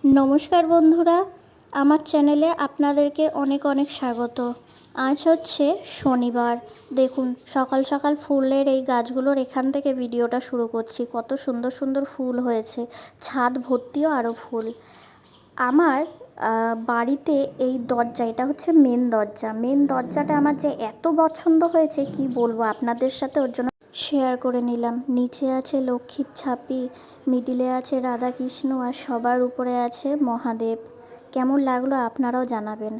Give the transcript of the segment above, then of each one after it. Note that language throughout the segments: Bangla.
नमस्कार बंधुरा आमार चैनेले आपनादेरके अनेक अनेक स्वागत। आज होच्छे शनिवार। देखुन सकाल सकाल फुलेर এই গাছগুলোর এখান থেকে ভিডিওটা শুরু করছি। কত সুন্দর সুন্দর ফুল হয়েছে, ছাদ ভর্তিও আরও ফুল। আমার বাড়িতে এই দরজা, এটা হচ্ছে মেন দরজা। মেন দরজাটা আমার যে এত পছন্দ হয়েছে কি বলবো আপনাদের সাথে, ওর জন্য শেয়ার করে নিলাম। নিচে আছে লক্ষ্মীর ছাপি, মিডিলে আছে রাধাকৃষ্ণ, আর সবার উপরে আছে মহাদেব। কেমন লাগলো আপনারাও জানাবেন।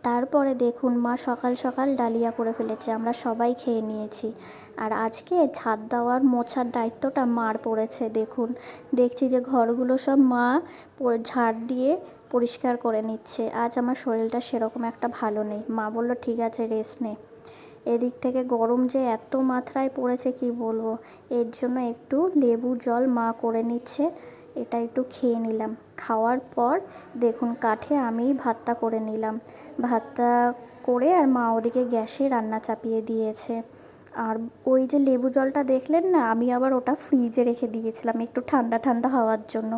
তারপরে দেখুন মা সকাল সকাল ডালিয়া করে ফেলেছে, আমরা সবাই খেয়ে নিয়েছি। আর আজকে ছাদ দেওয়ার মোছার দায়িত্বটা মার পড়েছে। দেখুন দেখছি যে ঘরগুলো সব মা ঝাড় দিয়ে পরিষ্কার করে নিচ্ছে। আজ আমার শরীরটা সেরকম একটা ভালো নেই। মা বলল ঠিক আছে রেস্ট নে। এদিক থেকে গরম যে এত মাত্রায় পড়েছে কি বলবো, এর জন্য একটু লেবু জল মা করে নিচ্ছে, এটা একটু খেয়ে নিলাম। খাওয়ার পর দেখুন কাঠে আমি ভাতটা করে নিলাম। ভাতটা করে আর মা ওদিকে গ্যাসে রান্না চাপিয়ে দিয়েছে। আর ওই যে লেবু জলটা দেখলেন না, আমি আবার ওটা ফ্রিজে রেখে দিয়েছিলাম একটু ঠান্ডা ঠান্ডা হওয়ার জন্য।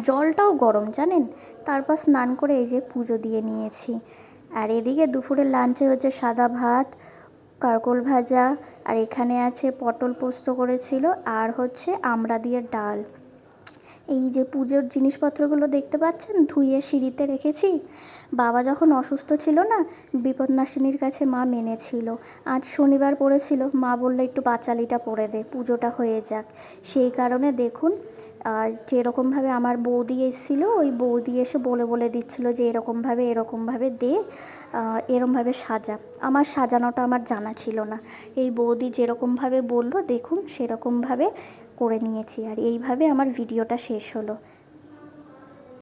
জলটাও গরম জানেন। তারপর স্নান করে এই যে পুজো দিয়ে নিয়েছি। আর এদিকে দুপুরের লাঞ্চে হচ্ছে সাদা ভাত, কারকোল ভাজা, আর এখানে আছে পটল পোস্ত করেছিল, আর হচ্ছে আমড়া দিয়ে ডাল। এই যে পুজোর জিনিসপত্রগুলো দেখতে পাচ্ছেন ধুয়ে সিঁড়িতে রেখেছি। বাবা যখন অসুস্থ ছিল না, বিপদনাশিনীর কাছে মা মেনেছিল। আজ শনিবার পড়েছিল, মা বললো একটু পাঁচালিটা পড়ে দে, পুজোটা হয়ে যাক। সেই কারণে দেখুন আর যেরকমভাবে আমার বৌদি এসেছিলো, ওই বৌদি এসে বলে বলে দিচ্ছিলো যে এরকমভাবে দে, এরকমভাবে সাজা। আমার সাজানোটা আমার জানা ছিল না। এই বৌদি যেরকমভাবে বললো দেখুন সেরকমভাবে করে নিয়েছি। আর এইভাবে আমার ভিডিওটা শেষ হলো।